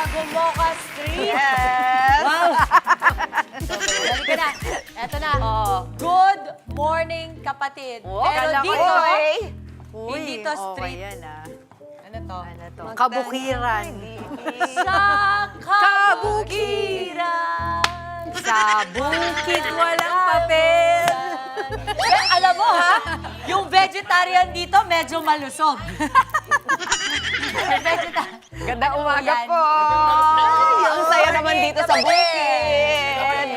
Gumoka Street. Yes! Wow! So, halika na. Eto na. Good morning, kapatid. Oh, Pero kala ko, dito, eh. hindi to street. Okay yan Ano to? Ano to? Kabukiran. Sa kabukiran. Sa bukid walang papel. Eh, alam mo ha, yung vegetarian dito medyo malusog. Ganda umaga Yan. po! Ang saya naman dito sa bukid!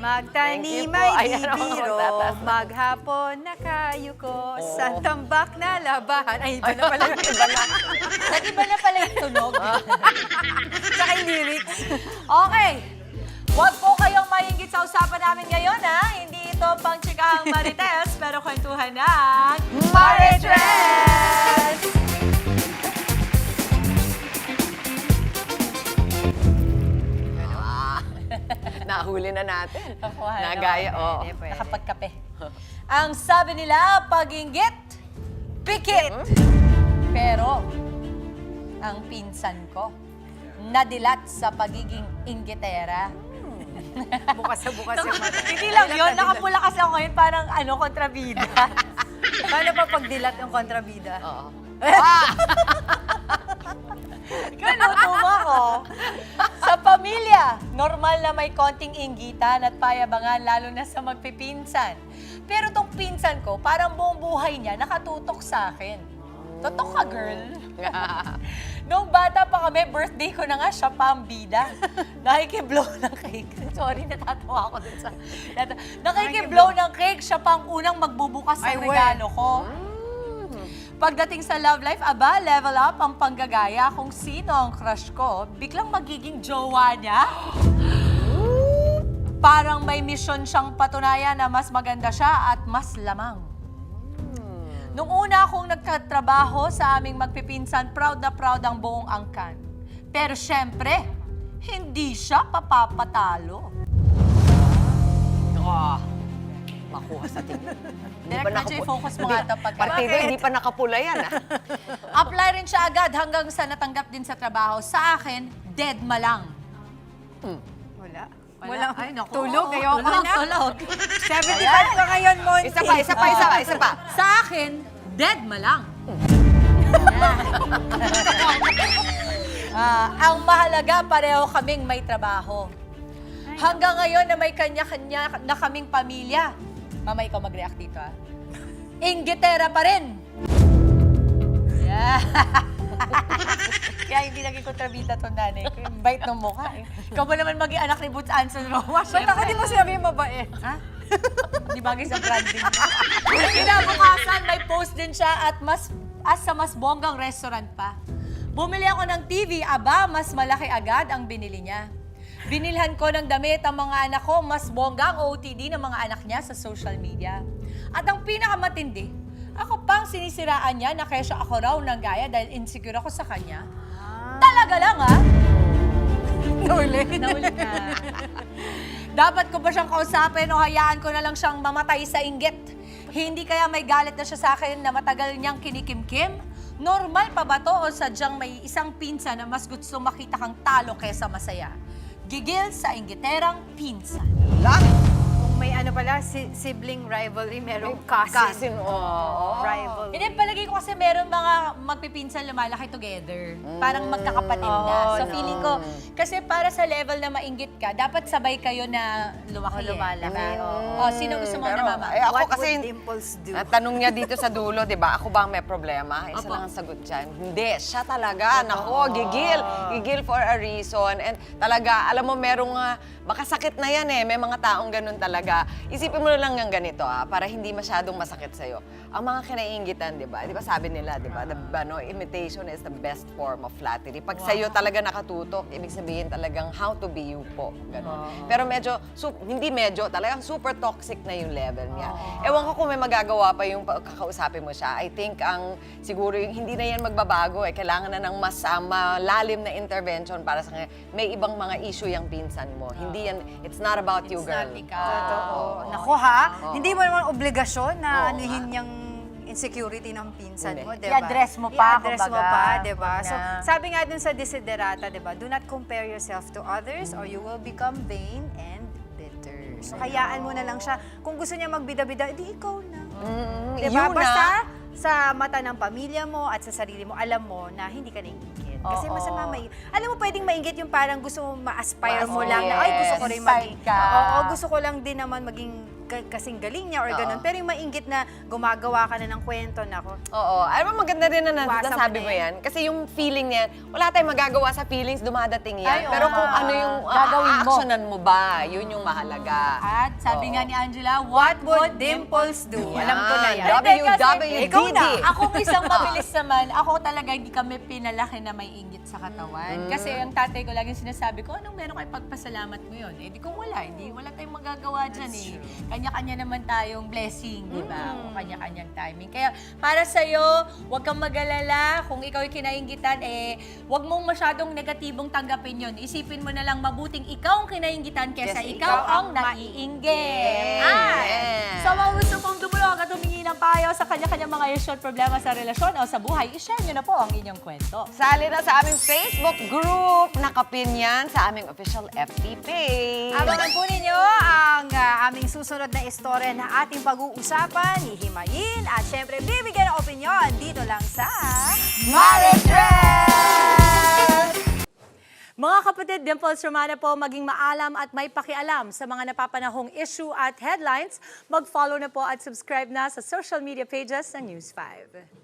Magtanim Thank you po. ay Ayan ang mga bibiro, magtatas. maghapon na kayo ko, sa tambak na labahan. Ay, iba na pala. Iba na. Nag-iba na pala yung tunog. Tsaka yung lyrics. Okay. Huwag po kayong maingit sa usapan namin ngayon, ha? Hindi ito pang chikahang marites, pero kwentuhan ng Marites! Nahuli na natin. Nakuha na. Nagaya, oo. Pwede, pwede. Nakapagkape. Ang sabi nila, pag-inggit, pikit. Pero, ang pinsan ko, nadilat sa pagiging inggitera. Bukas na bukas yung mata. Hindi lang yun, nakapula kasi ako ngayon parang kontrabida. Paano pa pagdilat yung kontrabida? Oo. Kalutom ako. Sa pamilya, normal na may konting inggitan at payabangan lalo na sa magpipinsan. Pero tong pinsan ko, parang buong buhay niya nakatutok sa akin. Totoo ka, girl. Nung bata pa kami, birthday ko na nga, siya pa ang bida. Nakikiblow ng cake. Sorry, natatawa ako dun sa... Nakikiblow ng cake, siya pa ang unang magbubukas ng Ay, we. regalo ko. Pagdating sa love life, aba, level up ang panggagaya kung sino ang crush ko, biglang magiging jowa niya. Parang may misyon siyang patunayan na mas maganda siya at mas lamang. Nung una akong nagtatrabaho sa aming magpipinsan, proud na proud ang buong angkan. Pero syempre, hindi siya papapatalo. Makuha sa tingin. Direct na siya, focus mo nga ito pagka. Partido, hindi pa nakapula yan. Apply rin siya agad hanggang sa natanggap din sa trabaho. Sa akin, dead malang. Wala. Wala. Ay, naku. Tulog, ayoko Tulog, na. tulog. 75 ka ngayon, Monty. Isa pa. Sa akin, dead malang. Ang mahalaga, pareho kaming may trabaho. Hanggang ngayon na may kanya-kanya na kaming pamilya. Mama, ikaw mag-react dito, ha? Inggitera pa rin. Yeah. Kaya hindi naging kontrabida to nanay ko. Yung bait ng mukha. Eh. Ikaw ba naman maging anak ni Boots Anson Roa? Ba't ako di mo sinabi yung mabait? Ha? Di bagay sa branding mo. Kinabukasan, may post din siya at sa mas bonggang restaurant pa. Bumili ako ng TV, aba, mas malaki agad ang binili niya. Binilhan ko ng damit ang mga anak ko, mas bongga ang OOTD ng mga anak niya sa social media. At ang pinakamatindi, ako pang sinisiraan niya na kesyo ako raw ng gaya dahil insecure ako sa kanya. Talaga lang, ha? Nahuli. Nahuli ka. Dapat ko ba siyang kausapin o hayaan ko na lang siyang mamatay sa inggit? Hindi kaya may galit na siya sa akin na matagal niyang kinikimkim? Normal pa ba to o sadyang may isang pinsan na mas gusto makita kang talo kesa masaya? Gigil sa inggiterang pinsan. Kung may ano pala, sibling rivalry, merong cousin. oo. Rivalry. Hindi, palagi ko kasi meron mga magpipinsan lumalaki together. Parang magkakapatid na. So feeling ko, kasi para sa level na mainggit ka, dapat sabay kayo na lumaki. lumalaki, Diba? oo. Sino gusto mo Pero, na mama? ako What kasi, would Dimples do? tanong niya dito sa dulo, di ba? Ako ba ang may problema? Isa Opo. lang ang sagot dyan. Hindi, siya talaga. Nako, gigil. Gigil for a reason. And talaga, alam mo, merong, baka sakit na yan eh. May mga taong ganun talaga. Isipin mo na lang yung ganito para hindi masyadong masakit sa'yo. Ang mga kinaiinggitan, di ba? Di ba sabi nila, di ba? Imitation is the best form of flattery. Pag sa'yo talaga nakatutok, ibig sabihin talagang how to be you po. Ganon. Pero medyo, talagang super toxic na yung level niya. Ewan ko kung may magagawa pa yung kakausapin mo siya. I think siguro yung hindi na yan magbabago eh. Kailangan na ng mas malalim na intervention para sa kanya. May ibang mga issue yung pinsan mo. Hindi yan, it's not about you, It's girl. not ikaw. Totoo. Naku ha, hindi mo naman obligasyon na anuhin niyang insecurity ng pinsan Hindi. mo, di ba? I-address mo pa, I-address mo kumbaga. pa, di ba? Wag So, na. sabi nga dun sa Desiderata, di ba? Do not compare yourself to others or you will become vain and bitter. So, hayaan mo na lang siya. Kung gusto niya magbida-bida, edi ikaw na. Di ba? Yun Basta na. sa mata ng pamilya mo at sa sarili mo, alam mo na hindi ka naiingit. Kasi Oo. masama alam mo, pwedeng maingit yung parang gusto mo ma-aspire mo lang na, yes. ay, gusto ko rin Inspired maging, ka. oo, gusto ko lang din naman maging kasing galing niya or ganun. Pero yung maingit na gumagawa ka na ng kwento na ako. Oo. Alam mo, maganda rin na Iwasan nasabi mo mo na yan. Kasi yung feeling niyan, wala tayong magagawa sa feelings, dumadating yan. Ay, oo. Pero kung ano yung Gagawin mo. actionan mo ba, yun yung mahalaga. At sabi Oo. nga ni Angela, What would dimples do? Alam ko na yan. WWDD. Ikaw na. Ako isang mabilis naman, ako talaga hindi kami pinalaki na may inggit sa katawan. Kasi ang tatay ko laging sinasabi ko, anong meron kayo pagpasalamat mo yun? Eh di kung wala, wala tayong magagawa dyan eh. Kanya-kanya naman tayong blessing, di ba? O kanya-kanyang timing. Kaya para sa'yo, huwag kang mag-alala. Kung ikaw yung kinainggitan, huwag mong masyadong negatibong tanggapin yun. Isipin mo na lang mabuting ikaw ang kinainggitan kesa Yes, ikaw ang ang naiinggit. Yes. So, mga gusto pong dumulog at humingi ng payo sa kanya-kanyang mga issue at problema sa relasyon o sa buhay, i-share nyo na po ang inyong kwento. Sali na sa aming Facebook group. Nakapin yan sa aming official FB page. Abangan po ninyo ang aming susunod na istorya na ating pag-uusapan, hihimayin, at syempre bibigyan ng opinyon dito lang sa Maritress! Mga kapatid, Dimples Romana po, maging maalam at may pakialam sa mga napapanahong issue at headlines. Mag-follow na po at subscribe na sa social media pages ng News 5.